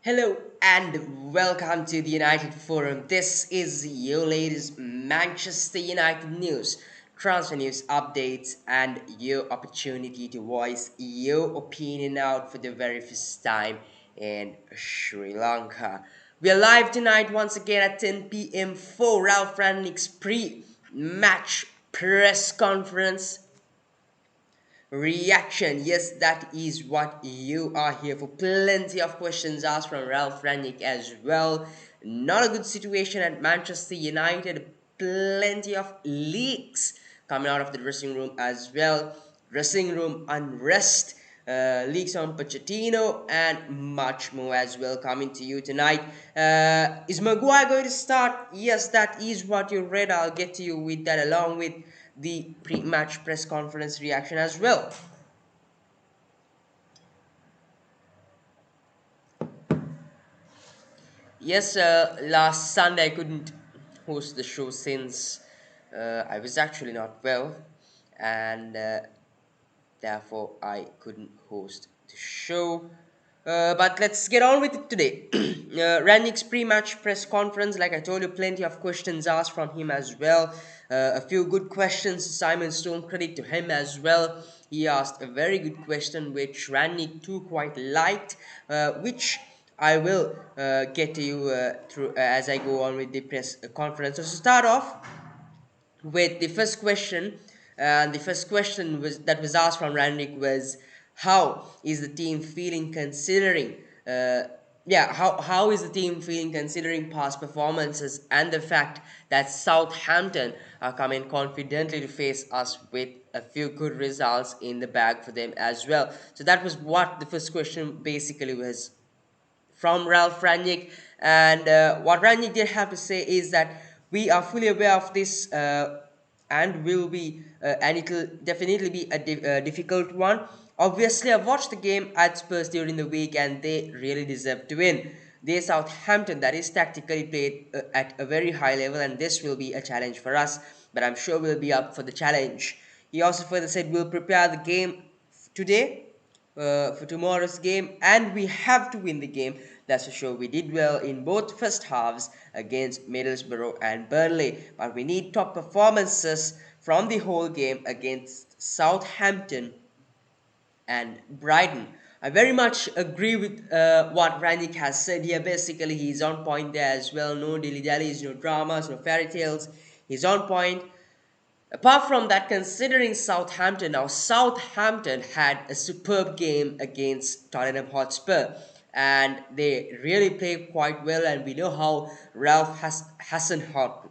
Hello and welcome to the United Forum. This is your latest Manchester United news, transfer news updates, and your opportunity to voice your opinion out for the very first time in Sri Lanka. We are live tonight once again at 10 p.m. for Ralph Rangnick's pre-match press conference reaction. Yes, that is what you are here for. Plenty of questions asked from Ralph Rangnick as well. Not a good situation at Manchester United. Plenty of leaks coming out of the dressing room as well. Dressing room unrest. Leaks on Pochettino and much more as well coming to you tonight. Is Maguire going to start? Yes, that is what you read. I'll get to you with that along with the pre-match press conference reaction as well. Yes, last Sunday I couldn't host the show since I was actually not well, and therefore I couldn't host the show. But let's get on with it today. Rangnick's pre-match press conference, like I told you, plenty of questions asked from him as well. A few good questions. Simon Stone, credit to him as well. He asked a very good question, which Rangnick too quite liked, which I will get to you through as I go on with the press conference. So to start off with the first question, and the first question was asked from Randick was, how is the team feeling considering how is the team feeling considering past performances and the fact that Southampton are coming confidently to face us with a few good results in the bag for them as well. So that was what the first question basically was from Ralph Rangnick. And what Rangnick did have to say is that we are fully aware of this, and will be, and it will definitely be a difficult one. Obviously, I watched the game at Spurs during the week, and they really deserve to win. They Southampton that is tactically played at a very high level, and this will be a challenge for us. But I'm sure we'll be up for the challenge. He also further said we'll prepare the game today for tomorrow's game, and we have to win the game. That's for sure. We did well in both first halves against Middlesbrough and Burnley, but we need top performances from the whole game against Southampton and Brighton. I very much agree with what Rannick has said here. Basically, he's on point there as well. No dilly-dallies, no dramas, no fairy tales. He's on point. Apart from that, considering Southampton, now Southampton had a superb game against Tottenham Hotspur, and they really played quite well. And we know how Ralph Hasenhut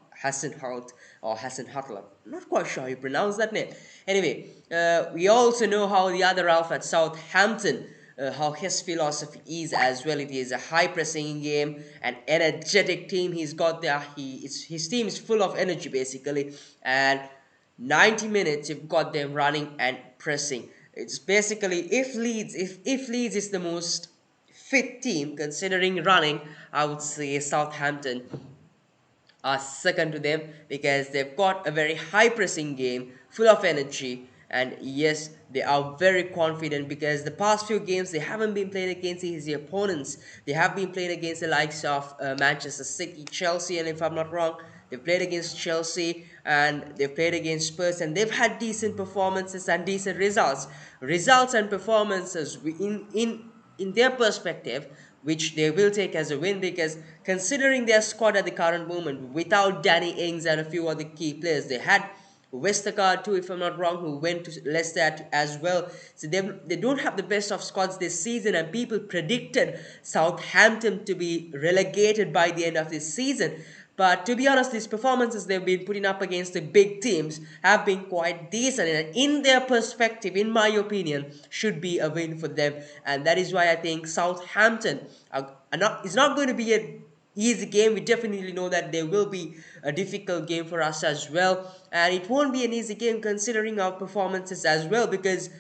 or Hasenhutler, not quite sure how you pronounce that name. Anyway, we also know how the other Ralph at Southampton, how his philosophy is as well. It is a high pressing game, an energetic team he's got there. His team is full of energy basically, and 90 minutes you've got them running and pressing. It's basically, if Leeds is the most fit team considering running, I would say Southampton are second to them, because they've got a very high pressing game full of energy. And yes, they are very confident, because the past few games they haven't been playing against easy opponents. They have been playing against the likes of Manchester City, Chelsea, and if I'm not wrong, they've played against Chelsea and they've played against Spurs, and they've had decent performances and decent results and performances in their perspective, which they will take as a win, because considering their squad at the current moment, without Danny Ings and a few other key players, they had Westergaard too, if I'm not wrong, who went to Leicester as well. So they don't have the best of squads this season, and people predicted Southampton to be relegated by the end of this season. But to be honest, these performances they've been putting up against the big teams have been quite decent, and in their perspective, in my opinion, should be a win for them. And that is why I think Southampton is not going to be an easy game. We definitely know that there will be a difficult game for us as well, and it won't be an easy game considering our performances as well, because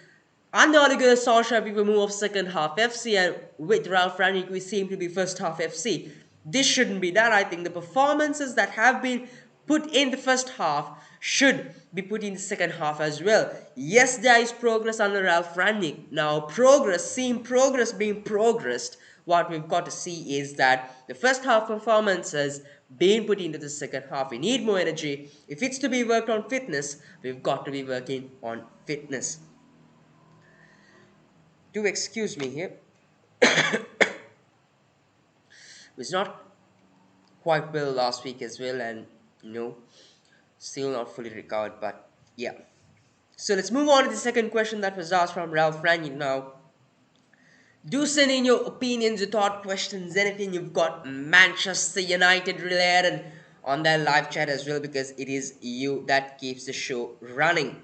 under Ole Gunnar Solskjaer we will move off second half FC, and with Ralph Rangnick we seem to be first half FC. This shouldn't be that. I think the performances that have been put in the first half should be put in the second half as well. Yes, there is progress under Ralph Rangnick. Now, seeing progress being progressed what we've got to see is that the first half performance has been put into the second half. We need more energy. If it's to be worked on fitness, we've got to be working on fitness. Do excuse me here. Was not quite well last week as well, and you know, still not fully recovered, but yeah. So let's move on to the second question that was asked from Ralph Ranier now. Do send in your opinions, your thought, questions, anything you've got Manchester United related on that live chat as well, because it is you that keeps the show running.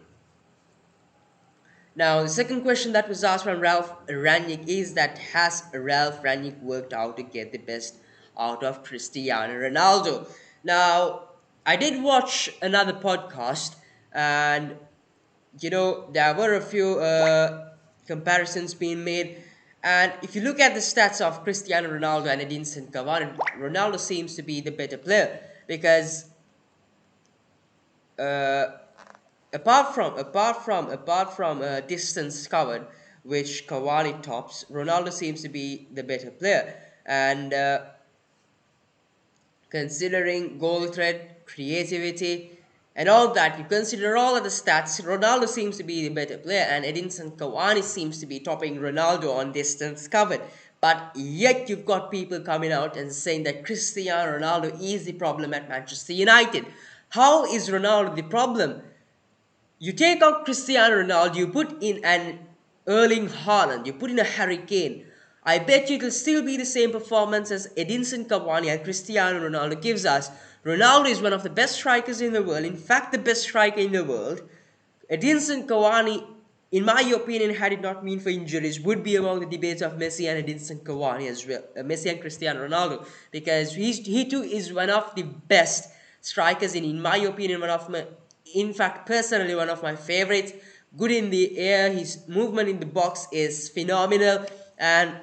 Now, the second question that was asked from Ralph Ranick is that has Ralph Ranick worked out to get the best out of Cristiano Ronaldo? Now, I did watch another podcast, and there were a few comparisons being made. And if you look at the stats of Cristiano Ronaldo and Edinson Cavani, Ronaldo seems to be the better player, because uh, apart from distance covered, which Cavani tops, Ronaldo seems to be the better player. And considering goal threat, creativity, and all that, you consider all of the stats, Ronaldo seems to be the better player, and Edinson Cavani seems to be topping Ronaldo on distance covered. But yet you've got people coming out and saying that Cristiano Ronaldo is the problem at Manchester United. How is Ronaldo the problem? You take out Cristiano Ronaldo, you put in an Erling Haaland, you put in a Harry Kane. I bet you it'll still be the same performance as Edinson Cavani and Cristiano Ronaldo gives us. Ronaldo is one of the best strikers in the world, in fact the best striker in the world. Edinson Cavani, in my opinion, had it not been for injuries, would be among the debates of Messi and Edinson Cavani as well, Messi and Cristiano Ronaldo, because he too is one of the best strikers in my opinion, in fact, personally, one of my favorites. Good in the air, his movement in the box is phenomenal, and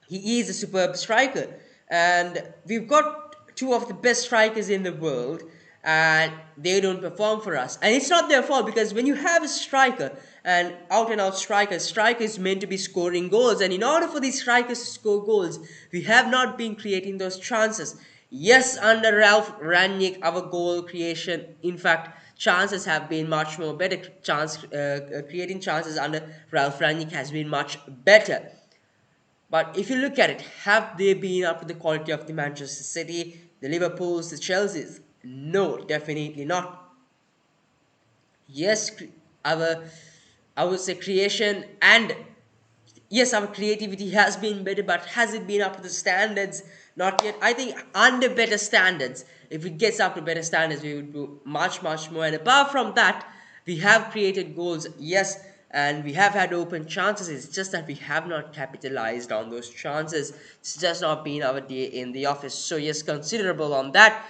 he is a superb striker. And we've got two of the best strikers in the world, and they don't perform for us. And it's not their fault, because when you have a striker, an out-and-out striker is meant to be scoring goals. And in order for these strikers to score goals, we have not been creating those chances. Yes, under Ralph Rangnick, our goal creation, in fact, chances have been much more better. Creating chances under Ralph Rangnick has been much better. But if you look at it, have they been up to the quality of the Manchester City, the Liverpools, the Chelseas? No, definitely not. Yes, I would say creation, and yes, our creativity has been better, but has it been up to the standards? Not yet. I think under better standards, if it gets up to better standards, we would do much, much more. And apart from that, we have created goals, yes, and we have had open chances. It's just that we have not capitalized on those chances. It's just not been our day in the office. So yes, considerable on that.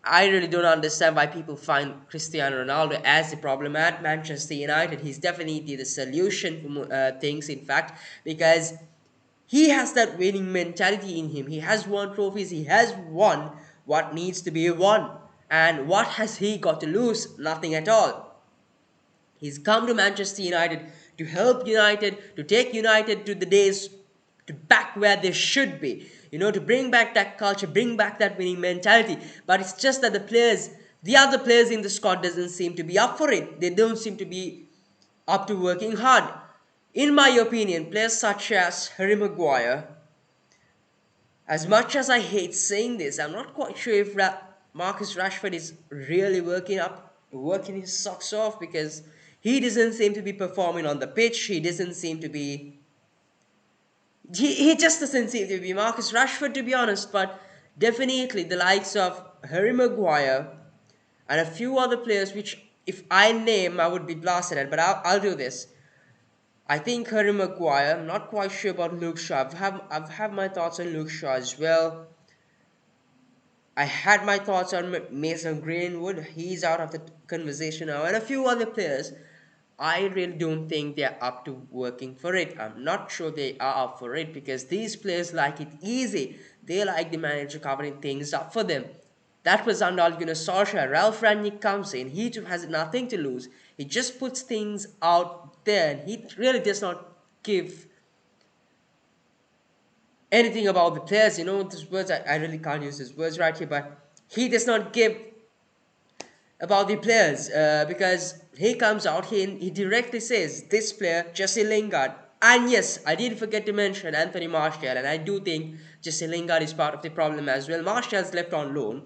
I really don't understand why people find Cristiano Ronaldo as the problem at Manchester United. He's definitely the solution to things, in fact, because he has that winning mentality in him. He has won trophies. He has won what needs to be won. And what has he got to lose? Nothing at all. He's come to Manchester United to help United, to take United to the days, to back where they should be. To bring back that culture, bring back that winning mentality. But it's just that the other players in the squad doesn't seem to be up for it. They don't seem to be up to working hard. In my opinion, players such as Harry Maguire, as much as I hate saying this, I'm not quite sure if Marcus Rashford is really working his socks off, because he doesn't seem to be performing on the pitch. He just doesn't seem to be Marcus Rashford, to be honest. But definitely the likes of Harry Maguire and a few other players, which if I name, I would be blasted at, but I'll do this. I think Harry Maguire. I'm not quite sure about Luke Shaw. I've had my thoughts on Luke Shaw as well. I had my thoughts on Mason Greenwood. He's out of the conversation now. And a few other players. I really don't think they're up to working for it. I'm not sure they are up for it, because these players like it easy. They like the manager covering things up for them. That was under Ole Gunnar Solskjaer. Ralph Rangnick comes in. He too has nothing to lose. He just puts things out there, and he really does not give anything about the players. These words, I really can't use these words right here, but he does not give about the players, because he comes out, he directly says this player, Jesse Lingard. And yes, I did forget to mention Anthony Martial, and I do think Jesse Lingard is part of the problem as well. Martial's left on loan,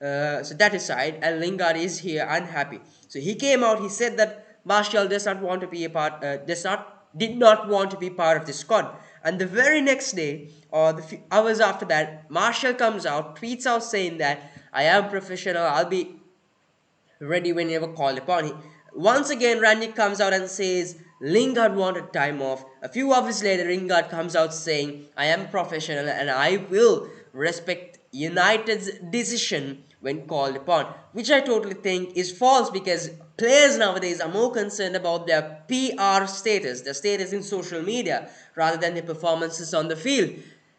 so that aside, and Lingard is here unhappy. So he came out, he said that Martial does not want to be a part, did not want to be part of the squad. And the very next day, or the few hours after that, Martial comes out, tweets out saying that I am professional, I'll be ready whenever called upon. Once again, Rangnick comes out and says Lingard wanted time off. A few hours later, Lingard comes out saying, I am professional and I will respect United's decision when called upon, which I totally think is false, because players nowadays are more concerned about their PR status, their status in social media, rather than their performances on the field.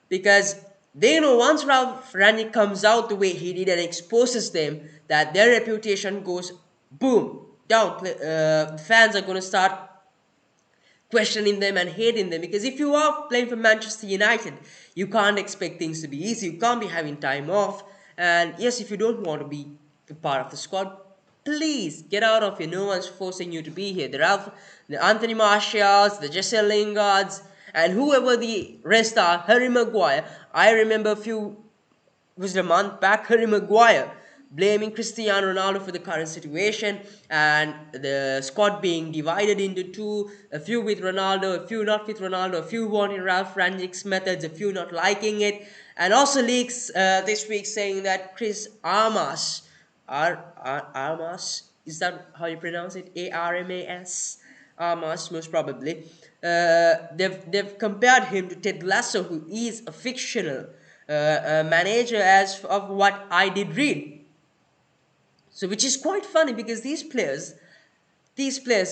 Because they know once Ralph Rangnick comes out the way he did and exposes them, that their reputation goes boom down. Fans are going to start questioning them and hating them, because if you are playing for Manchester United, you can't expect things to be easy. You can't be having time off. And yes, if you don't want to be a part of the squad, please get out of here. No one's forcing you to be here. The Anthony Martials, the Jesse Lingards, and whoever the rest are, Harry Maguire. I remember a month back, Harry Maguire blaming Cristiano Ronaldo for the current situation, and the squad being divided into two, a few with Ronaldo, a few not with Ronaldo, a few wanting Ralph Rangnick's methods, a few not liking it, and also leaks this week saying that Chris Armas, is that how you pronounce it? Armas, Armas, most probably. They've compared him to Ted Lasso, who is a fictional manager, as of what I did read. So, which is quite funny, because these players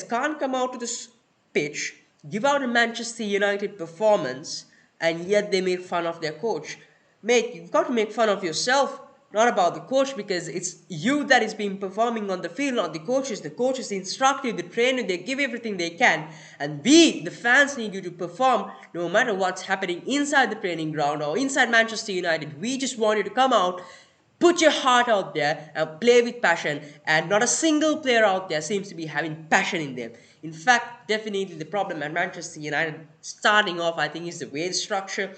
can't come out to the pitch, give out a Manchester United performance, and yet they make fun of their coach. Mate, you've got to make fun of yourself, not about the coach, because it's you that is being performing on the field, not the coaches. The coaches instruct you, they train you, they give everything they can, and the fans need you to perform no matter what's happening inside the training ground or inside Manchester United. We just want you to come out, put your heart out there and play with passion, and not a single player out there seems to be having passion in them. In fact, definitely the problem at Manchester United, starting off, I think, is the wage structure.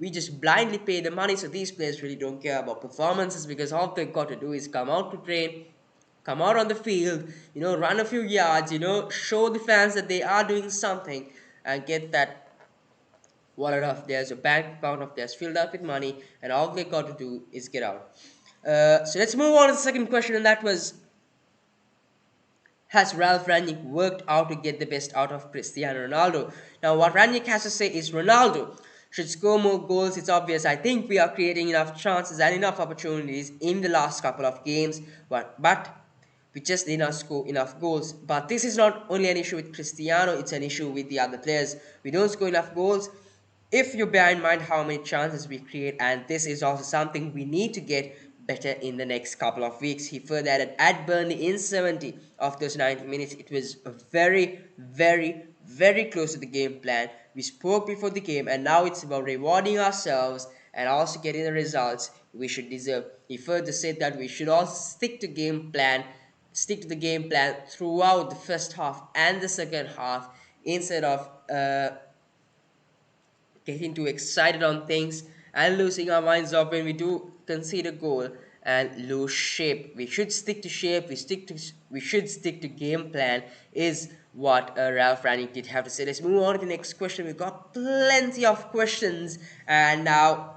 We just blindly pay the money, so these players really don't care about performances, because all they've got to do is come out to train, come out on the field, run a few yards, show the fans that they are doing something, and get that wallet of theirs, a bank account of theirs filled up with money, and all they got to do is get out. So let's move on to the second question, and that was, has Ralph Rangnick worked out to get the best out of Cristiano Ronaldo? Now, what Rangnick has to say is Ronaldo should score more goals. It's obvious. I think we are creating enough chances and enough opportunities in the last couple of games, but we just did not score enough goals. But this is not only an issue with Cristiano, it's an issue with the other players. We don't score enough goals. If you bear in mind how many chances we create, and this is also something we need to get better in the next couple of weeks. He further added, at Burnley in 70 of those 90 minutes, it was very, very, very close to the game plan. We spoke before the game, and now it's about rewarding ourselves and also getting the results we should deserve. He further said that we should also stick to the game plan throughout the first half and the second half, instead of getting too excited on things and losing our minds off when we do concede a goal and lose shape. We should stick to shape. We should stick to game plan, is what Ralph Rangnick did have to say. Let's move on to the next question. We've got plenty of questions, and now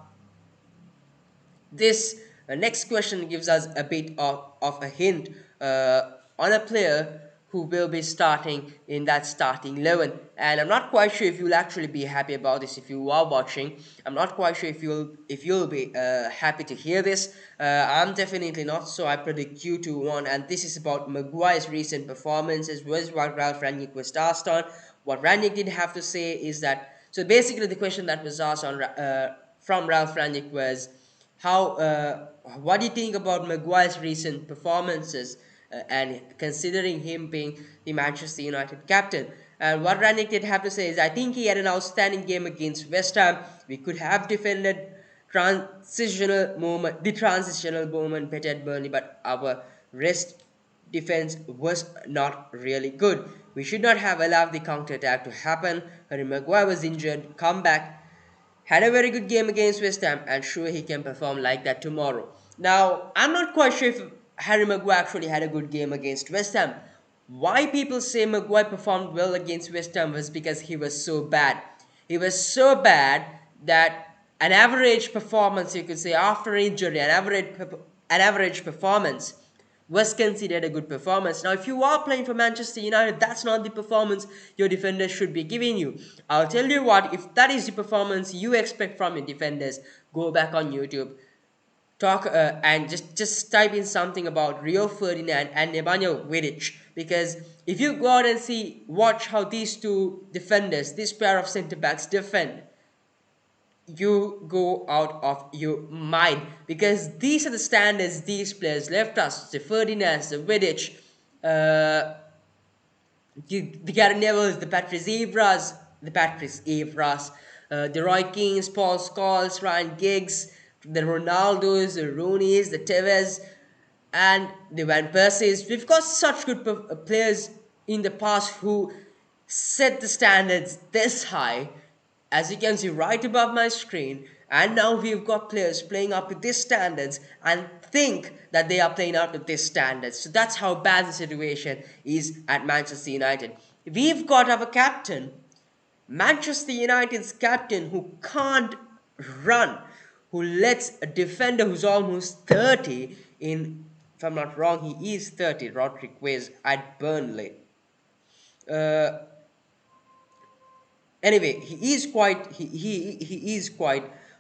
this next question gives us a bit of a hint on a player who will be starting in that starting 11. And I'm not quite sure if you'll actually be happy about this if you are watching. I'm not quite sure if you'll be happy to hear this. I'm definitely not, so I predict Q2-1, and this is about Maguire's recent performances, was what Ralph Rangnick was asked on. What Rangnick did have to say is that, so basically the question that was asked on from Ralph Rangnick was, what do you think about Maguire's recent performances, and considering him being the Manchester United captain? And what Rannick did have to say is, I think he had an outstanding game against West Ham. We could have defended the transitional moment better at Burnley, but our rest defense was not really good. We should not have allowed the counter attack to happen. Harry Maguire was injured, come back, had a very good game against West Ham, and sure he can perform like that tomorrow. Now, I'm not quite sure if Harry Maguire actually had a good game against West Ham. Why people say Maguire performed well against West Ham was because he was so bad. He was so bad that an average performance, you could say, after injury, an average performance was considered a good performance. Now, if you are playing for Manchester United, that's not the performance your defenders should be giving you. I'll tell you what, if that is the performance you expect from your defenders, go back on YouTube, talk and just type in something about Rio Ferdinand and Nemanja Vidic, because if you go out and watch how these two defenders, this pair of centre backs defend, you go out of your mind, because these are the standards these players left us. The Ferdinand, the Vidic, the Gary Neville's, the Patrice Evras, the Roy Keanes, Paul Scholes, Ryan Giggs, the Ronaldos, the Rooneys, the Tevez, and the Van Persies. We've got such good players in the past who set the standards this high, as you can see right above my screen, and now we've got players playing up to these standards and think that they are playing up to these standards. So that's how bad the situation is at Manchester United. We've got our captain, Manchester United's captain, who can't run, who lets a defender who's almost 30 in, if I'm not wrong, he is 30, Rodriguez at Burnley. Anyway, he is quite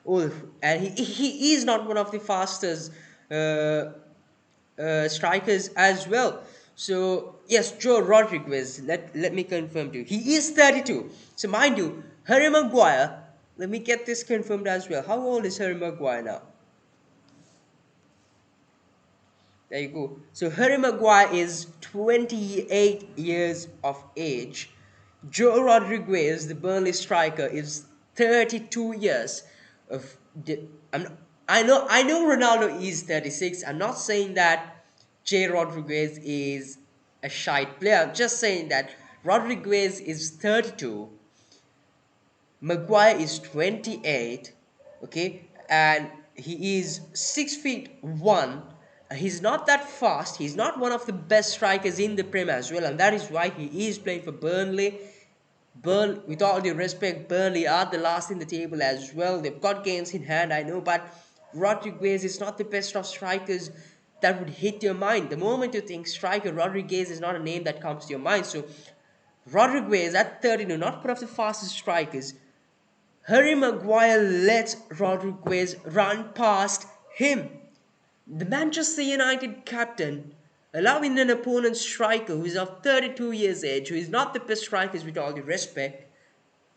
old, and he is not one of the fastest strikers as well. So yes, Joe Rodriguez, let me confirm to you, he is 32. So mind you, Harry Maguire, let me get this confirmed as well. How old is Harry Maguire now? There you go. So Harry Maguire is 28 years of age. Joe Rodriguez, the Burnley striker, is 32 years of. I know Ronaldo is 36. I'm not saying that Jay Rodriguez is a shite player. I'm just saying that Rodriguez is 32. Maguire is 28. Okay, and he is 6'1". He's not that fast. He's not one of the best strikers in the Prem as well, and that is why he is playing for Burnley. With all due respect, Burnley are the last in the table as well. They've got games in hand, I know, but Rodriguez is not the best of strikers that would hit your mind. The moment you think striker, Rodriguez is not a name that comes to your mind. So Rodriguez at 32, not one of the fastest strikers. Harry Maguire lets Rodriguez run past him. The Manchester United captain allowing an opponent striker who is of 32 years age, who is not the best strikers with all due respect,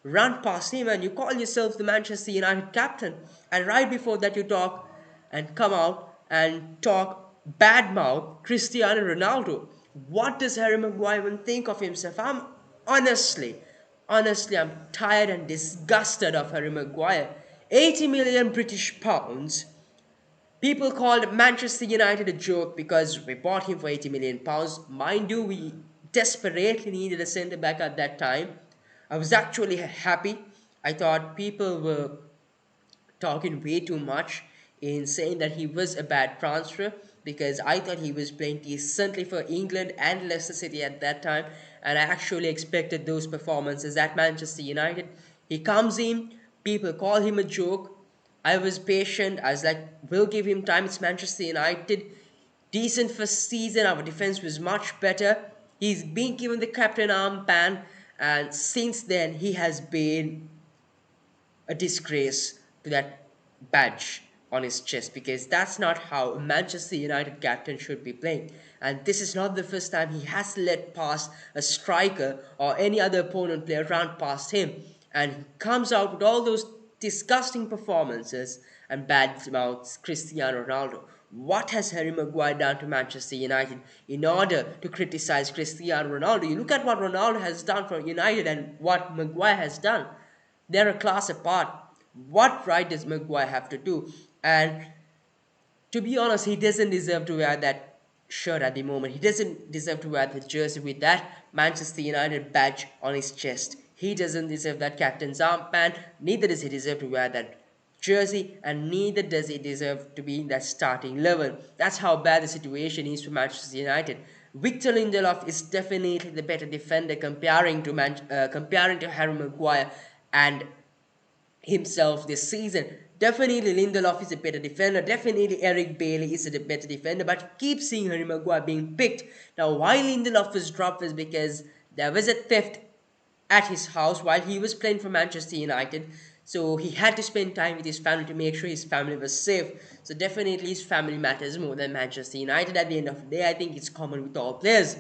run past him, and you call yourself the Manchester United captain, and right before that you talk and come out and talk badmouth Cristiano Ronaldo. What does Harry Maguire even think of himself? Honestly, I'm tired and disgusted of Harry Maguire. 80 million British pounds. People called Manchester United a joke because we bought him for 80 million pounds. Mind you, we desperately needed a centre back at that time. I was actually happy. I thought people were talking way too much in saying that he was a bad transfer, because I thought he was playing decently for England and Leicester City at that time, and I actually expected those performances at Manchester United. He comes in, people call him a joke. I was patient. I was like, we'll give him time. It's Manchester United. Decent first season. Our defense was much better. He's been given the captain armband, and since then he has been a disgrace to that badge on his chest, because that's not how a Manchester United captain should be playing. And this is not the first time he has let past a striker or any other opponent player run past him, and he comes out with all those disgusting performances and bad mouths Cristiano Ronaldo. What has Harry Maguire done to Manchester United in order to criticize Cristiano Ronaldo? You look at what Ronaldo has done for United and what Maguire has done. They're a class apart. What right does Maguire have to do? And to be honest, he doesn't deserve to wear that shirt at the moment. He doesn't deserve to wear the jersey with that Manchester United badge on his chest. He doesn't deserve that captain's armband. Neither does he deserve to wear that jersey, and neither does he deserve to be in that starting 11. That's how bad the situation is for Manchester United. Victor Lindelof is definitely the better defender comparing to Harry Maguire and himself this season. Definitely Lindelof is a better defender. Definitely Eric Bailey is a better defender. But keep seeing Harry Maguire being picked. Now, why Lindelof was dropped was because there was a theft at his house while he was playing for Manchester United. So he had to spend time with his family to make sure his family was safe. So definitely his family matters more than Manchester United. At the end of the day, I think it's common with all players.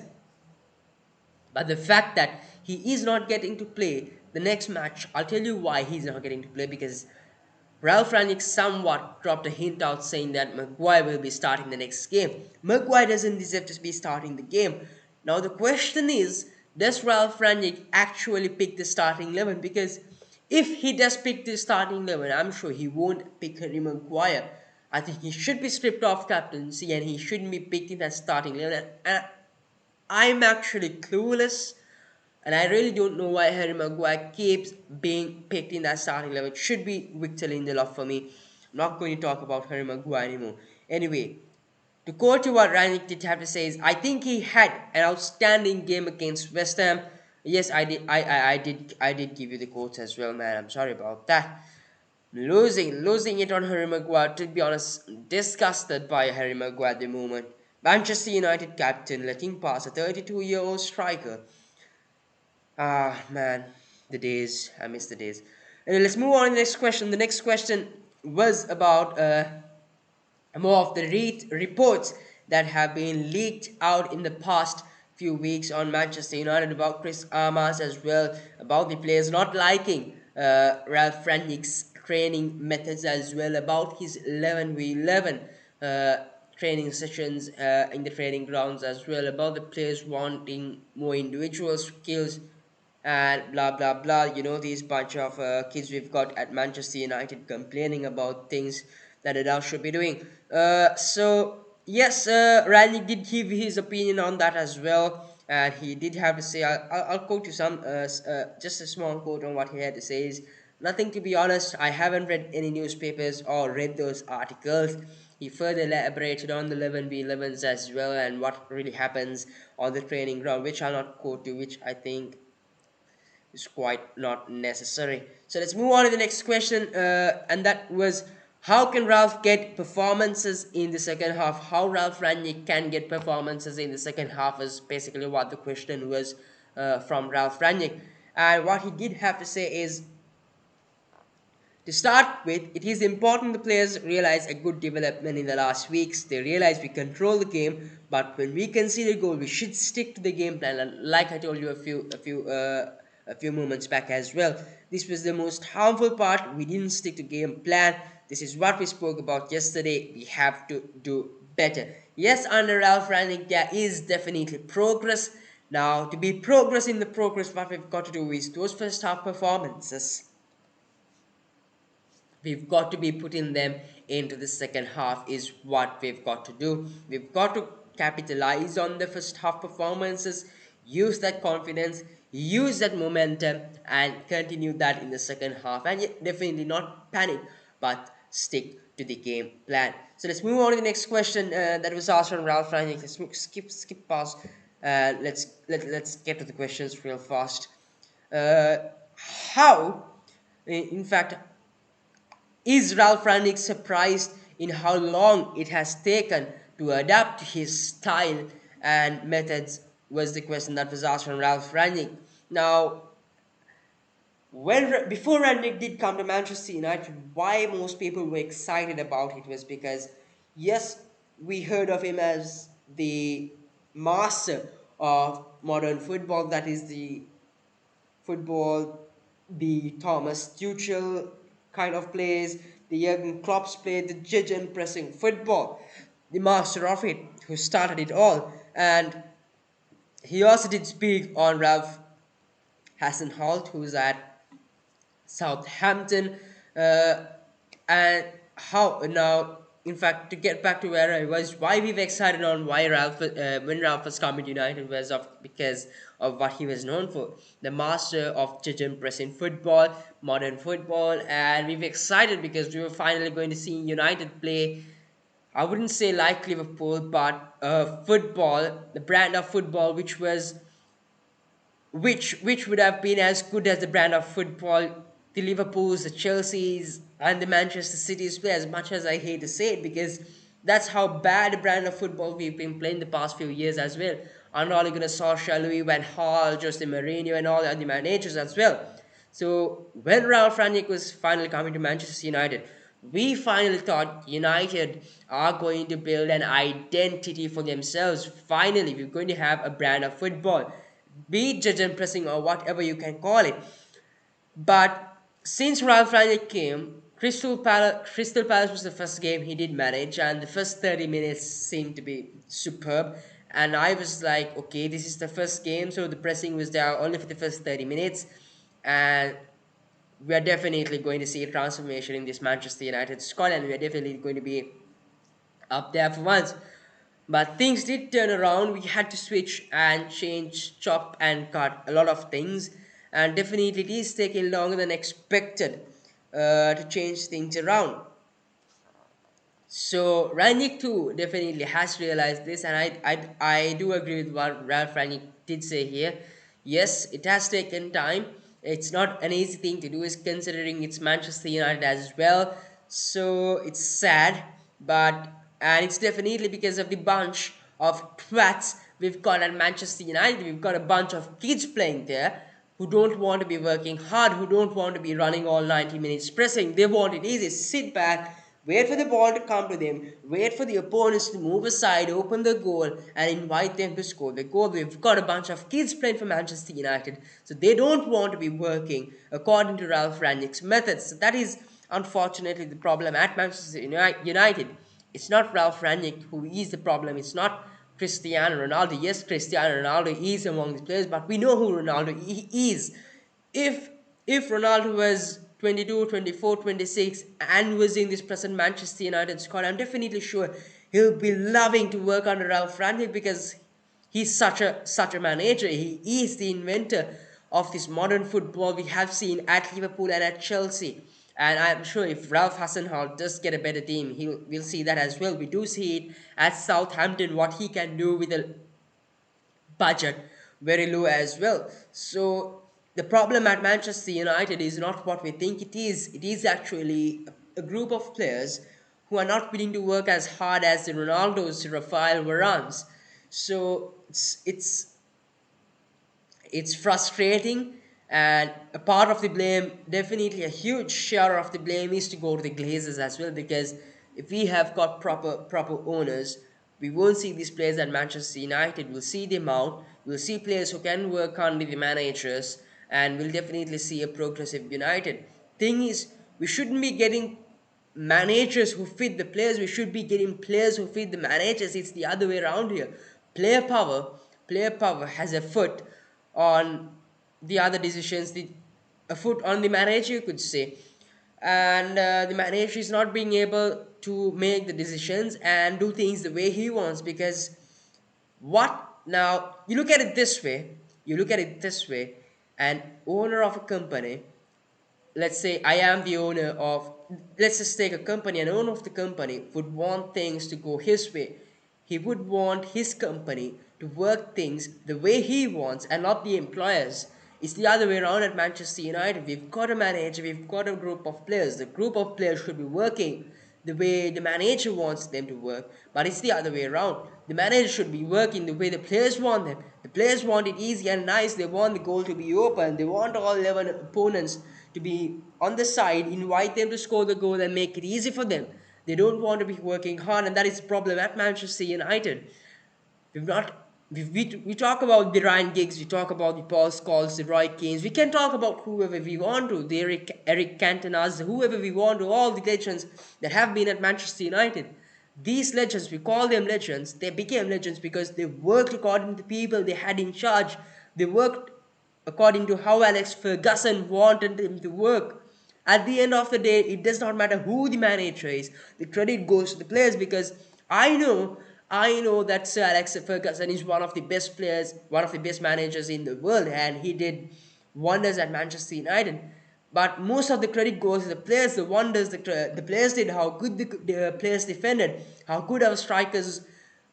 But the fact that he is not getting to play the next match, I'll tell you why he's not getting to play, because Ralph Rangnick somewhat dropped a hint out saying that Maguire will be starting the next game. Maguire doesn't deserve to be starting the game. Now the question is, does Ralph Rangnick actually pick the starting 11? Because if he does pick the starting 11, I'm sure he won't pick Harry Maguire. I think he should be stripped off captaincy and he shouldn't be picked in that starting 11. And I'm actually clueless, and I really don't know why Harry Maguire keeps being picked in that starting level. It should be Victor Lindelof for me. I'm not going to talk about Harry Maguire anymore. Anyway, to quote to what Ranić did have to say is, I think he had an outstanding game against West Ham. Yes, I did. I did give you the quotes as well, man. I'm sorry about that. Losing it on Harry Maguire. To be honest, disgusted by Harry Maguire at the moment. Manchester United captain letting pass a 32-year-old striker. Ah, man, the days. I miss the days. And let's move on to the next question. The next question was about more of the reports that have been leaked out in the past few weeks on Manchester United about Chris Armas as well, about the players not liking Ralph Rangnick's training methods as well, about his 11v11 training sessions in the training grounds as well, about the players wanting more individual skills and blah blah blah. You know, these bunch of kids we've got at Manchester United complaining about things that adults should be doing. So yes, Randy did give his opinion on that as well, and he did have to say. I'll quote you some, just a small quote on what he had to say. Is nothing, to be honest. I haven't read any newspapers or read those articles. He further elaborated on the 11v11s as well and what really happens on the training ground, which I'll not quote you, which I think is quite not necessary. So let's move on to the next question, and that was, how can Ralph get performances in the second half? How Ralph Rangnick can get performances in the second half is basically what the question was from Ralph Rangnick. And what he did have to say is, to start with, it is important the players realize a good development in the last weeks. They realize we control the game, but when we concede a goal, we should stick to the game plan. And like I told you a few moments back as well, this was the most harmful part. We didn't stick to game plan. This is what we spoke about yesterday. We have to do better. Yes, under Ralph Rangnick, there is definitely progress. Now, to be progress in the progress, what we've got to do is those first half performances, we've got to be putting them into the second half is what we've got to do. We've got to capitalize on the first half performances, use that confidence, use that momentum, and continue that in the second half. And yet, definitely not panic, but stick to the game plan. So let's move on to the next question that was asked from Ralph Rangnick. Let's skip past. Let's get to the questions real fast. How, in fact, is Ralph Rangnick surprised in how long it has taken to adapt to his style and methods? Was the question that was asked from Ralph Rangnick. Now, before Rangnick did come to Manchester United, why most people were excited about it was because, yes, we heard of him as the master of modern football, that is the football the Thomas Tuchel kind of plays, the Jurgen Klopp's play, the judge and pressing football. the master of it, who started it all. And he also did speak on Ralph Hasenholt, who's at Southampton, uh, and how now. In fact, to get back to where I was, why we were excited on why Ralph, when Ralph was coming to United, was of because of what he was known for, the master of judging pressing football, modern football, and we were excited because we were finally going to see United play. I wouldn't say like Liverpool, but football, the brand of football, which would have been as good as the brand of football the Liverpools, the Chelseas, and the Manchester Cities play. As much as I hate to say it, because that's how bad a brand of football we've been playing the past few years as well. Under Ole Gunnar Solskjaer, Louis Van Gaal, Jose Mourinho, and all the other managers as well. So when Ralph Rangnick was finally coming to Manchester United, we finally thought United are going to build an identity for themselves. Finally, we're going to have a brand of football, be it judge and pressing or whatever you can call it. But since Ralph Rangnick came, Crystal Palace was the first game he did manage, and the first 30 minutes seemed to be superb. And I was like, okay, this is the first game, so the pressing was there only for the first 30 minutes. And we are definitely going to see a transformation in this Manchester United squad, and we are definitely going to be up there for once. But things did turn around. We had to switch and change, chop and cut a lot of things, and definitely it is taking longer than expected to change things around. So Rangnick too definitely has realized this, and I do agree with what Ralph Rangnick did say here. Yes, it has taken time. It's not an easy thing to do, is considering it's Manchester United as well. So it's sad, but and it's definitely because of the bunch of twats we've got at Manchester United. We've got a bunch of kids playing there who don't want to be working hard, who don't want to be running all 90 minutes pressing. They want it easy. Sit back, wait for the ball to come to them, wait for the opponents to move aside, open the goal, and invite them to score the goal. We've got a bunch of kids playing for Manchester United, so they don't want to be working according to Ralph Rangnick's methods. So that is unfortunately the problem at Manchester United. It's not Ralph Rangnick who is the problem. It's not Cristiano Ronaldo. Yes, Cristiano Ronaldo is among the players, but we know who Ronaldo is. If if Ronaldo was 22, 24, 26 and was in this present Manchester United squad, I'm definitely sure he'll be loving to work under Ralph Rangnick, because he's such a manager. He is the inventor of this modern football we have seen at Liverpool and at Chelsea. And I'm sure if Ralph Hasenhall does get a better team, we'll see that as well. We do see it at Southampton, what he can do with a budget very low as well. So the problem at Manchester United is not what we think it is. It is actually a group of players who are not willing to work as hard as the Ronaldos, Rafael Varanes. So it's frustrating, and a part of the blame, definitely a huge share of the blame, is to go to the Glazers as well, because if we have got proper owners, we won't see these players at Manchester United. We'll see them out. We'll see players who can work under the managers, and we'll definitely see a progressive United. Thing is, we shouldn't be getting managers who fit the players. We should be getting players who fit the managers. It's the other way around here. Player power, player power has a foot on the other decisions, a foot on the manager, you could say. And the manager is not being able to make the decisions and do things the way he wants, because what now, you look at it this way, an owner of a company, let's say I am the owner of, let's just take a company, an owner of the company would want things to go his way. He would want his company to work things the way he wants and not the employers. It's the other way around at Manchester United. We've got a manager, we've got a group of players. The group of players should be working the way the manager wants them to work, but it's the other way around. The manager should be working the way the players want them. The players want it easy and nice. They want the goal to be open. They want all 11 opponents to be on the side, invite them to score the goal and make it easy for them. They don't want to be working hard, and that is the problem at Manchester United. We've not we talk about the Ryan Giggs, we talk about the Paul Scholes, the Roy Keanes, we can talk about whoever we want to, the Eric Cantonas, whoever we want to, all the legends that have been at Manchester United. These legends, we call them legends, they became legends because they worked according to the people they had in charge. They worked according to how Alex Ferguson wanted them to work. At the end of the day, it does not matter who the manager is. The credit goes to the players because I know, I know that Sir Alex Ferguson is one of the best players, one of the best managers in the world, and he did wonders at Manchester United. But most of the credit goes to the players, the wonders the players did, how good the players defended, how good our strikers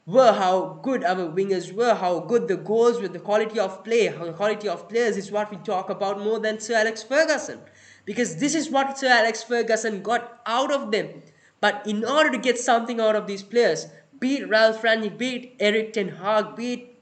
were, how good our wingers were, how good the goals were, the quality of play, how the quality of players is what we talk about more than Sir Alex Ferguson. Because this is what Sir Alex Ferguson got out of them. But in order to get something out of these players, be it Ralph Rangnick, be it Eric Ten Hag, be it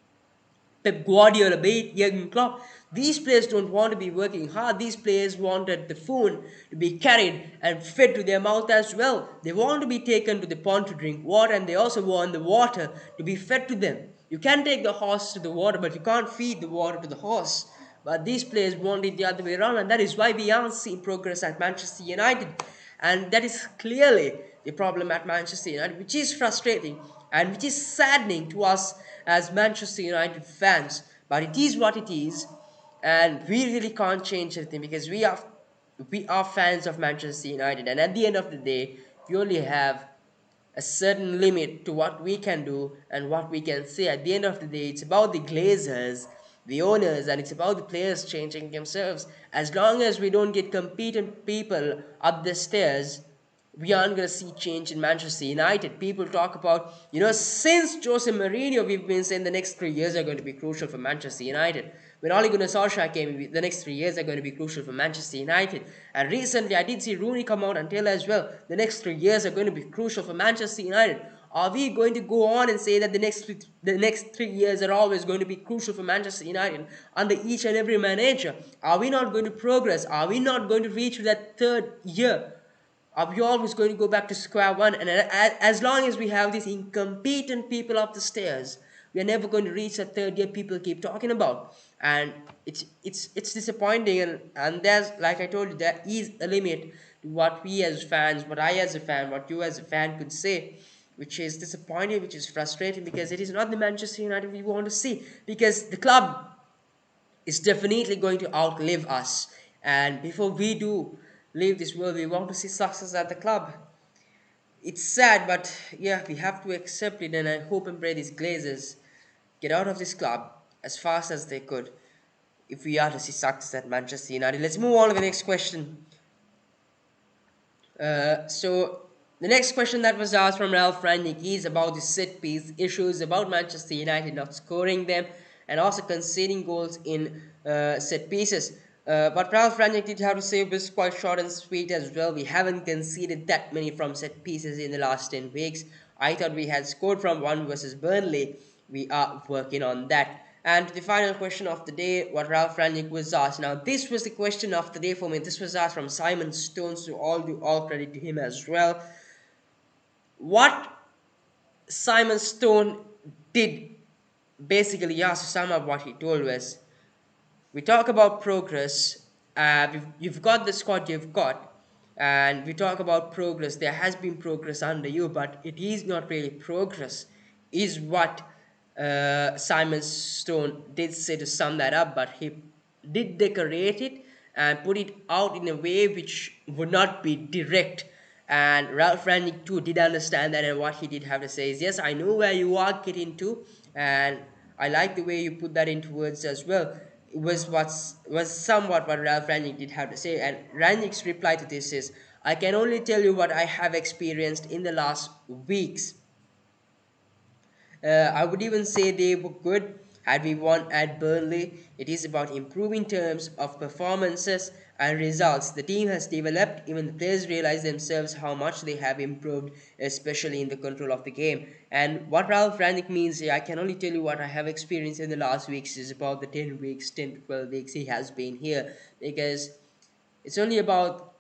Pep Guardiola, be it Jurgen Klopp, these players don't want to be working hard. These players wanted the food to be carried and fed to their mouth as well. They want to be taken to the pond to drink water, and they also want the water to be fed to them. You can take the horse to the water, but you can't feed the water to the horse. But these players want it the other way around, and that is why we aren't seeing progress at Manchester United. And that is clearly the problem at Manchester United, which is frustrating and which is saddening to us as Manchester United fans. But it is what it is, and we really can't change anything because we are fans of Manchester United. And at the end of the day, we only have a certain limit to what we can do and what we can say. At the end of the day, it's about the Glazers, the owners, and it's about the players changing themselves. As long as we don't get competent people up the stairs, we aren't going to see change in Manchester United. People talk about, since Jose Mourinho, we've been saying the next 3 years are going to be crucial for Manchester United. When Ole Gunnar Solskjaer came, the next 3 years are going to be crucial for Manchester United. And recently, I did see Rooney come out and tell as well, the next 3 years are going to be crucial for Manchester United. Are we going to go on and say that the next 3 years are always going to be crucial for Manchester United under each and every manager? Are we not going to progress? Are we not going to reach that third year? Are we always going to go back to square one? And as long as we have these incompetent people up the stairs, we are never going to reach that third year people keep talking about. And it's disappointing. And there's, like I told you, there is a limit to what we as fans, what I as a fan, what you as a fan could say, which is disappointing, which is frustrating, because it is not the Manchester United we want to see. Because the club is definitely going to outlive us. And before we do leave this world, we want to see success at the club. It's sad, but yeah, we have to accept it. And I hope and pray these Glazers get out of this club as fast as they could if we are to see success at Manchester United. Let's move on to the next question. So the next question that was asked from Ralph Rangnick is about the set piece issues, about Manchester United not scoring them and also conceding goals in set pieces. But Ralph Rangnick did have to say was quite short and sweet as well. We haven't conceded that many from set pieces in the last 10 weeks. I thought we had scored from one versus Burnley. We are working on that. And the final question of the day, what Ralph Rangnick was asked. Now, this was the question of the day for me. This was asked from Simon Stone, so all credit to him as well. What Simon Stone did, basically, to sum up what he told was, we talk about progress. You've got the squad you've got, and we talk about progress. There has been progress under you, but it is not really progress, is what Simon Stone did say to sum that up. But he did decorate it and put it out in a way which would not be direct. And Ralph Rangnick too did understand that, and what he did have to say is, yes, I know where you are getting to, and I like the way you put that into words as well. It was somewhat what Ralph Rangnick did have to say. And Rangnick's reply to this is, I can only tell you what I have experienced in the last weeks. I would even say they were good had we won at Burnley. It is about improving terms of performances and results. The team has developed, even the players realize themselves how much they have improved, especially in the control of the game. And what Ralph Rangnick means, I can only tell you what I have experienced in the last weeks, is about the 10 weeks, 10 to 12 weeks he has been here. Because it's only about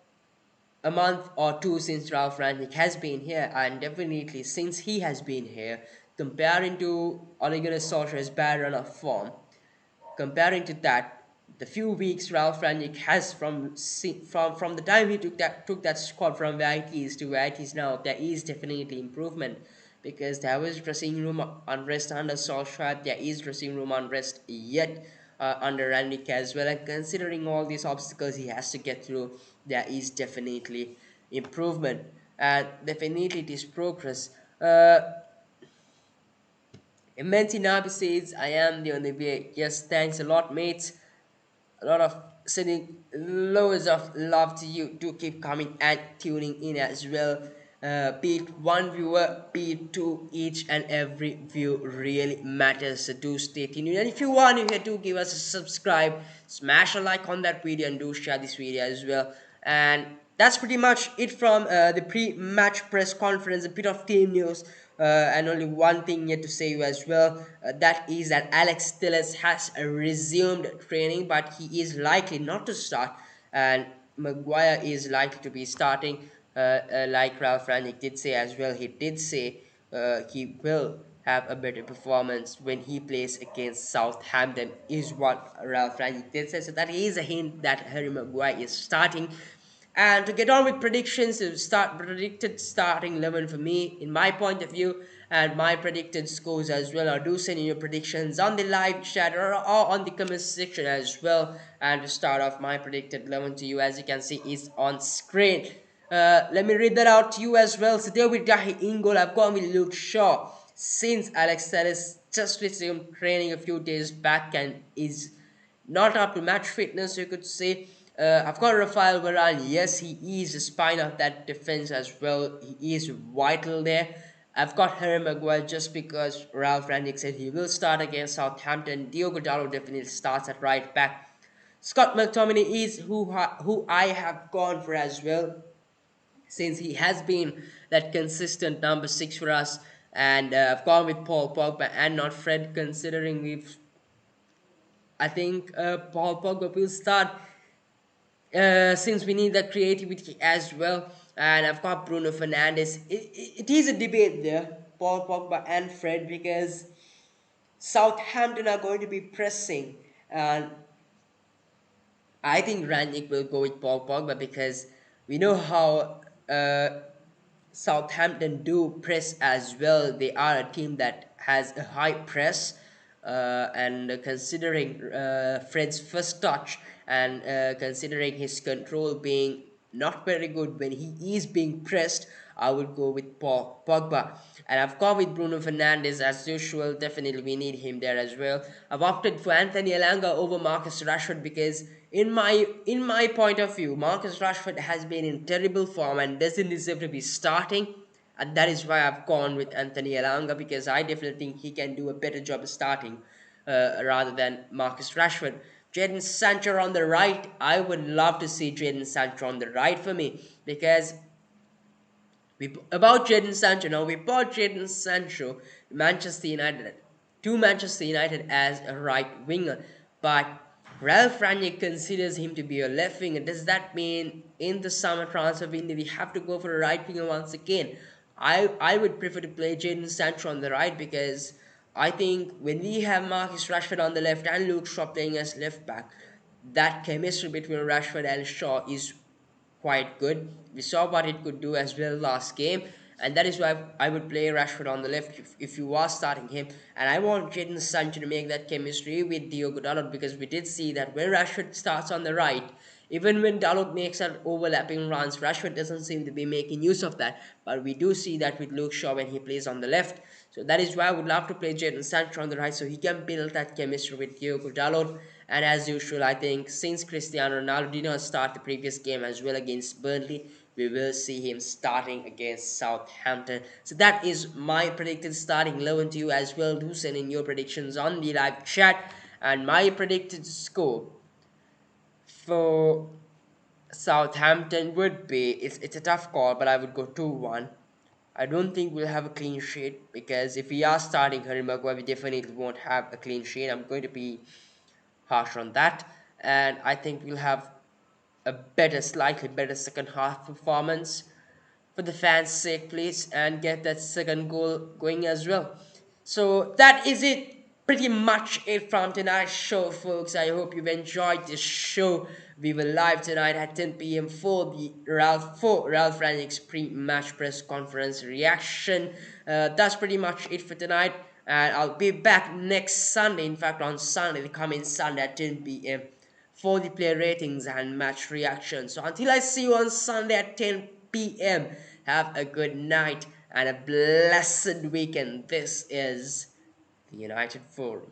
a month or two since Ralph Rangnick has been here, and definitely since he has been here, comparing to Ole Gunnar Solskjaer's bad run of form, comparing to that, the few weeks Ralph Rangnick has from the time he took that squad from where it is to where it is now, there is definitely improvement, because there was dressing room unrest under Solskjaer, there is dressing room unrest yet under Rangnick as well, and considering all these obstacles he has to get through, there is definitely improvement, and definitely it is progress. Immense Nabi says, I am the only way. Yes, thanks a lot, mates. A lot of sending loads of love to you. Do keep coming and tuning in as well. Be it one viewer, be it two, each and every view really matters. So do stay tuned. And if you want, you can do give us a subscribe, smash a like on that video, and do share this video as well. And that's pretty much it from the pre-match press conference, a bit of team news, and only one thing yet to say as well, that is that Alex Telles has resumed training, but he is likely not to start, and Maguire is likely to be starting, like Ralph Rangnick did say as well. He did say he will have a better performance when he plays against Southampton, is what Ralph Rangnick did say. So that is a hint that Harry Maguire is starting. And to get on with predictions, predicted starting 11 for me, in my point of view, and my predicted scores as well. Or do send in your predictions on the live chat or on the comment section as well. And to start off, my predicted 11 to you, as you can see, is on screen. Let me read that out to you as well. So there with Dahi in goal, I've gone with Luke Shaw, since Alex Telles just resumed training a few days back and is not up to match fitness, you could say. I've got Rafael Varane. Yes, he is the spine of that defense as well. He is vital there. I've got Harry Maguire just because Ralph Rangnick said he will start against Southampton. Diogo Dalot definitely starts at right back. Scott McTominay is who I have gone for as well, since he has been that consistent number 6 for us. And I've gone with Paul Pogba and not Fred, considering I think Paul Pogba will start, since we need the creativity as well. And I've got Bruno Fernandes. It is a debate there, Paul Pogba and Fred, because Southampton are going to be pressing, and I think Rangnick will go with Paul Pogba, because we know how Southampton do press as well. They are a team that has a high press, and considering Fred's first touch, and considering his control being not very good when he is being pressed, I would go with Paul Pogba. And I've gone with Bruno Fernandes as usual. Definitely we need him there as well. I've opted for Anthony Elanga over Marcus Rashford, because in my point of view, Marcus Rashford has been in terrible form and doesn't deserve to be starting. And that is why I've gone with Anthony Elanga, because I definitely think he can do a better job of starting rather than Marcus Rashford. Jadon Sancho on the right. I would love to see Jadon Sancho on the right for me, because about Jadon Sancho. Now, we bought Jadon Sancho Manchester United to Manchester United as a right winger, but Ralph Rangnick considers him to be a left winger. Does that mean in the summer transfer window we have to go for a right winger once again? I would prefer to play Jadon Sancho on the right, because I think when we have Marcus Rashford on the left and Luke Shaw playing as left back, that chemistry between Rashford and Shaw is quite good. We saw what it could do as well last game, and that is why I would play Rashford on the left if you are starting him. And I want Jadon Sancho to make that chemistry with Diogo Dalot, because we did see that when Rashford starts on the right, even when Dalot makes that overlapping runs, Rashford doesn't seem to be making use of that. But we do see that with Luke Shaw when he plays on the left. So that is why I would love to play Jadon Sancho on the right, so he can build that chemistry with Diogo Dalot. And as usual, I think since Cristiano Ronaldo did not start the previous game as well against Burnley, we will see him starting against Southampton. So that is my predicted starting 11 to you as well. Do send in your predictions on the live chat. And my predicted score for Southampton would be, it's a tough call, but I would go 2-1. I don't think we'll have a clean sheet, because if we are starting Harry Maguire, we definitely won't have a clean sheet. I'm going to be harsh on that, and I think we'll have a slightly better second half performance for the fans' sake, please, and get that second goal going as well. So that is it pretty much it from tonight's show, folks. I hope you've enjoyed this show. We were live tonight at 10 p.m. for the Ralph Rangnick's pre-match press conference reaction. That's pretty much it for tonight, and I'll be back next Sunday. In fact, on Sunday, the coming Sunday at 10 p.m. for the player ratings and match reaction. So until I see you on Sunday at 10 p.m., have a good night and a blessed weekend. This is the United Forum.